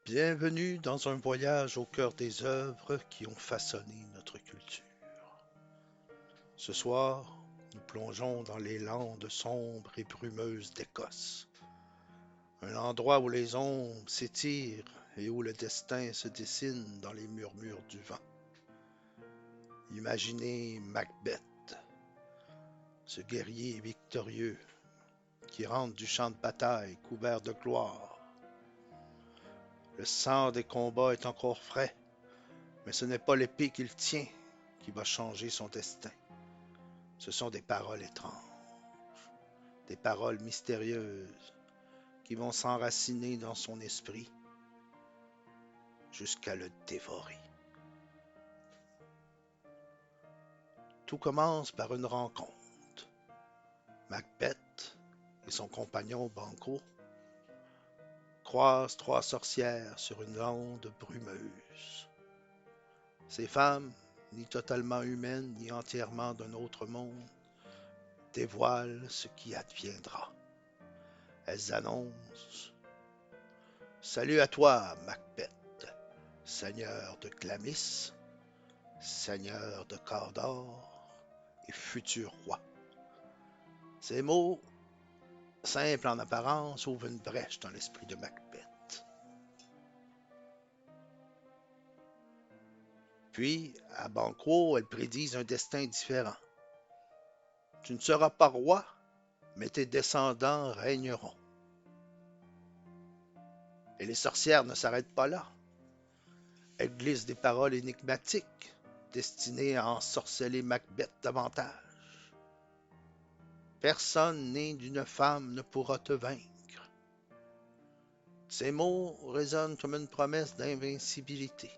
Bienvenue dans un voyage au cœur des œuvres qui ont façonné notre culture. Ce soir, nous plongeons dans les landes sombres et brumeuses d'Écosse, un endroit où les ombres s'étirent et où le destin se dessine dans les murmures du vent. Imaginez Macbeth, ce guerrier victorieux qui rentre du champ de bataille couvert de gloire. Le sang des combats est encore frais, mais ce n'est pas l'épée qu'il tient qui va changer son destin. Ce sont des paroles étranges, des paroles mystérieuses qui vont s'enraciner dans son esprit jusqu'à le dévorer. Tout commence par une rencontre. Macbeth et son compagnon Banquo croisent trois sorcières sur une lande brumeuse. Ces femmes, ni totalement humaines, ni entièrement d'un autre monde, dévoilent ce qui adviendra. Elles annoncent: Salut à toi, Macbeth, seigneur de Glamis, seigneur de Cawdor et futur roi. Ces mots, simples en apparence, ouvrent une brèche dans l'esprit de Macbeth. Puis, à Banquo, elles prédisent un destin différent. Tu ne seras pas roi, mais tes descendants régneront. Et les sorcières ne s'arrêtent pas là. Elles glissent des paroles énigmatiques, destinées à ensorceler Macbeth davantage. Personne né d'une femme ne pourra te vaincre. Ces mots résonnent comme une promesse d'invincibilité.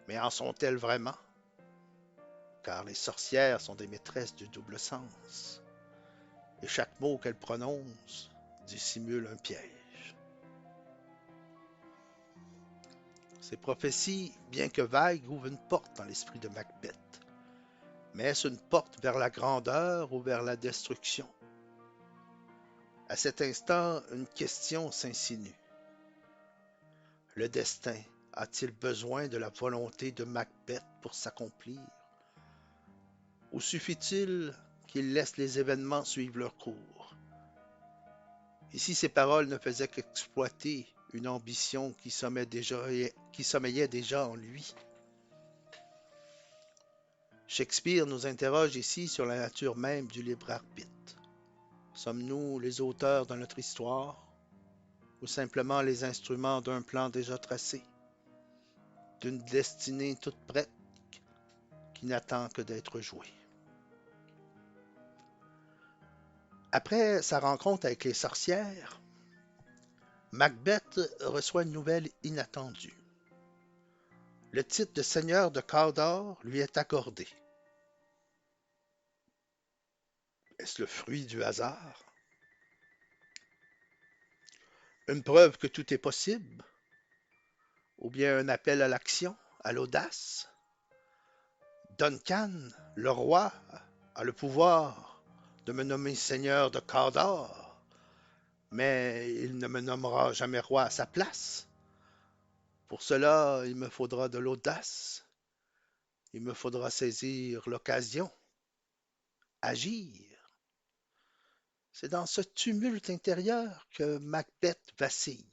Mais en sont-elles vraiment? Car les sorcières sont des maîtresses du double sens, et chaque mot qu'elles prononcent dissimule un piège. Ces prophéties, bien que vagues, ouvrent une porte dans l'esprit de Macbeth. Mais est-ce une porte vers la grandeur ou vers la destruction? À cet instant, une question s'insinue. Le destin a-t-il besoin de la volonté de Macbeth pour s'accomplir? Ou suffit-il qu'il laisse les événements suivre leur cours? Ici, ces paroles ne faisaient qu'exploiter une ambition qui sommeillait déjà en lui. Shakespeare nous interroge ici sur la nature même du libre arbitre. Sommes-nous les auteurs de notre histoire ou simplement les instruments d'un plan déjà tracé, d'une destinée toute prête qui n'attend que d'être jouée? Après sa rencontre avec les sorcières, Macbeth reçoit une nouvelle inattendue. Le titre de seigneur de Cawdor lui est accordé. Est-ce le fruit du hasard? Une preuve que tout est possible? Ou bien un appel à l'action, à l'audace? Duncan, le roi, a le pouvoir de me nommer seigneur de Cawdor, mais il ne me nommera jamais roi à sa place. Pour cela, il me faudra de l'audace. Il me faudra saisir l'occasion, agir. C'est dans ce tumulte intérieur que Macbeth vacille.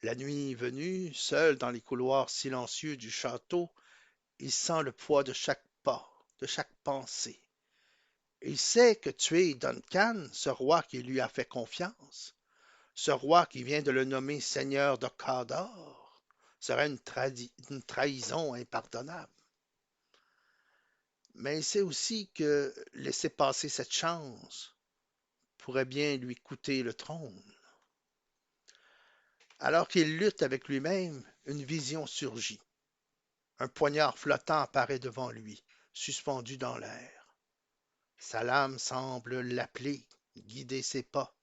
La nuit venue, seul dans les couloirs silencieux du château, il sent le poids de chaque pas, de chaque pensée. Il sait que tuer Duncan, ce roi qui lui a fait confiance, ce roi qui vient de le nommer seigneur de Cawdor, serait une trahison impardonnable. Mais il sait aussi que laisser passer cette chance pourrait bien lui coûter le trône. Alors qu'il lutte avec lui-même, une vision surgit. Un poignard flottant apparaît devant lui, suspendu dans l'air. Sa lame semble l'appeler, guider ses pas.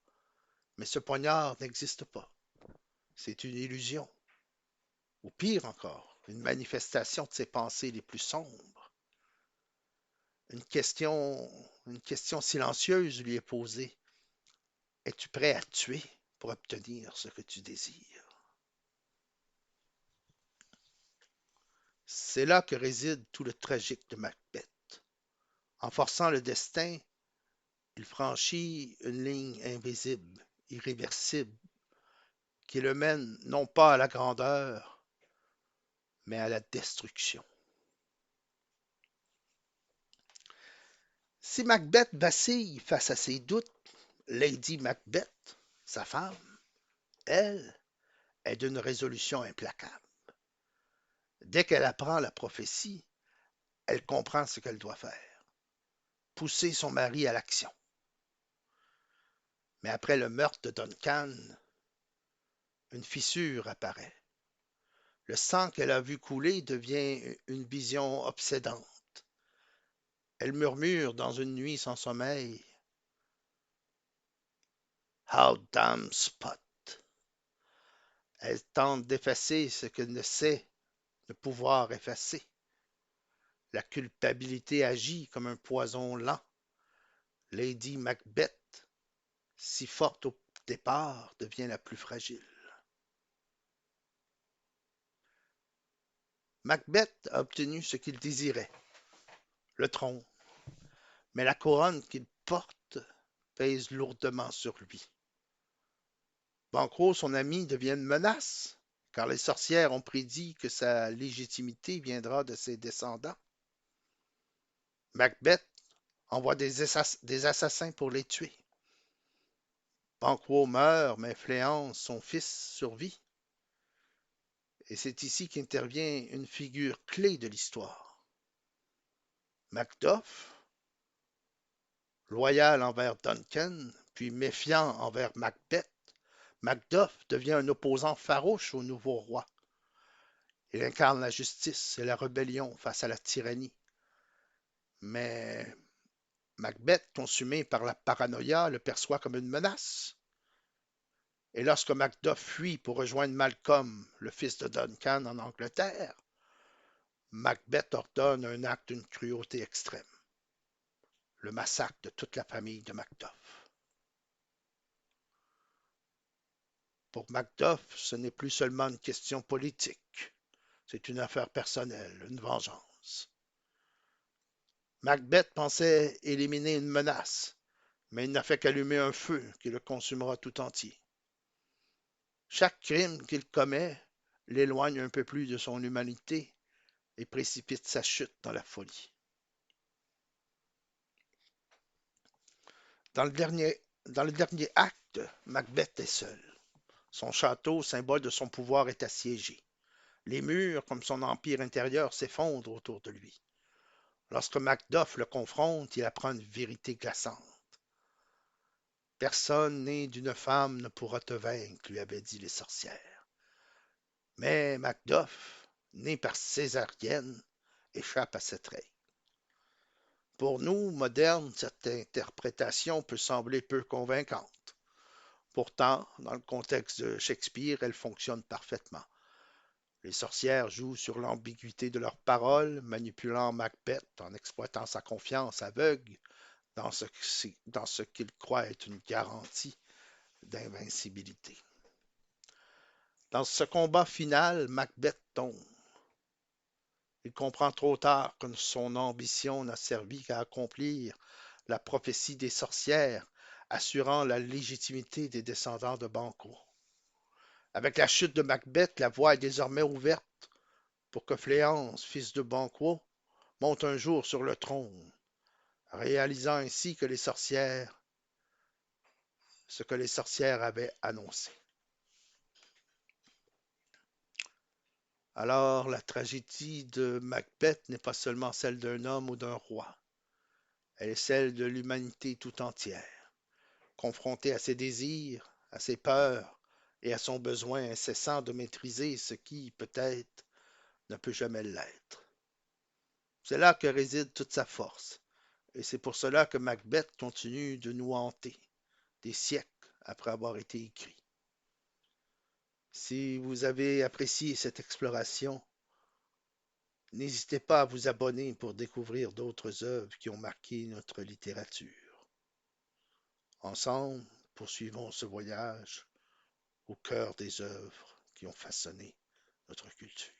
Mais ce poignard n'existe pas. C'est une illusion. Ou pire encore, une manifestation de ses pensées les plus sombres. Une question, une question silencieuse lui est posée. Es-tu prêt à tuer pour obtenir ce que tu désires? C'est là que réside tout le tragique de Macbeth. En forçant le destin, il franchit une ligne invisible, irréversible, qui le mène non pas à la grandeur, mais à la destruction. Si Macbeth vacille face à ses doutes, Lady Macbeth, sa femme, elle, est d'une résolution implacable. Dès qu'elle apprend la prophétie, elle comprend ce qu'elle doit faire, pousser son mari à l'action. Mais après le meurtre de Duncan, une fissure apparaît. Le sang qu'elle a vu couler devient une vision obsédante. Elle murmure dans une nuit sans sommeil. How damn Spot. Elle tente d'effacer ce qu'elle ne sait ne pouvoir effacer. La culpabilité agit comme un poison lent. Lady Macbeth, si forte au départ, devient la plus fragile. Macbeth a obtenu ce qu'il désirait, le trône, mais la couronne qu'il porte pèse lourdement sur lui. Banquo, son ami, devient une menace, car les sorcières ont prédit que sa légitimité viendra de ses descendants. Macbeth envoie des assassins pour les tuer. Banquo meurt, mais Fléance, son fils, survit. Et c'est ici qu'intervient une figure clé de l'histoire. Macduff, loyal envers Duncan, puis méfiant envers Macbeth, Macduff devient un opposant farouche au nouveau roi. Il incarne la justice et la rébellion face à la tyrannie. Mais Macbeth, consumé par la paranoïa, le perçoit comme une menace. Et lorsque Macduff fuit pour rejoindre Malcolm, le fils de Duncan, en Angleterre, Macbeth ordonne un acte d'une cruauté extrême, le massacre de toute la famille de Macduff. Pour Macduff, ce n'est plus seulement une question politique, c'est une affaire personnelle, une vengeance. Macbeth pensait éliminer une menace, mais il n'a fait qu'allumer un feu qui le consumera tout entier. Chaque crime qu'il commet l'éloigne un peu plus de son humanité et précipite sa chute dans la folie. Dans le dernier acte, Macbeth est seul. Son château, symbole de son pouvoir, est assiégé. Les murs, comme son empire intérieur, s'effondrent autour de lui. Lorsque Macduff le confronte, il apprend une vérité glaçante. Personne né d'une femme ne pourra te vaincre, lui avaient dit les sorcières. Mais Macduff, né par césarienne, échappe à cette règle. Pour nous, modernes, cette interprétation peut sembler peu convaincante. Pourtant, dans le contexte de Shakespeare, elle fonctionne parfaitement. Les sorcières jouent sur l'ambiguïté de leurs paroles, manipulant Macbeth en exploitant sa confiance aveugle dans ce qu'il croit être une garantie d'invincibilité. Dans ce combat final, Macbeth tombe. Il comprend trop tard que son ambition n'a servi qu'à accomplir la prophétie des sorcières, assurant la légitimité des descendants de Banquo. Avec la chute de Macbeth, la voie est désormais ouverte pour que Fléance, fils de Banquo, monte un jour sur le trône, réalisant ainsi ce que les sorcières avaient annoncé. Alors, la tragédie de Macbeth n'est pas seulement celle d'un homme ou d'un roi, elle est celle de l'humanité tout entière, confrontée à ses désirs, à ses peurs et à son besoin incessant de maîtriser ce qui, peut-être, ne peut jamais l'être. C'est là que réside toute sa force, et c'est pour cela que Macbeth continue de nous hanter, des siècles après avoir été écrit. Si vous avez apprécié cette exploration, n'hésitez pas à vous abonner pour découvrir d'autres œuvres qui ont marqué notre littérature. Ensemble, poursuivons ce voyage au cœur des œuvres qui ont façonné notre culture.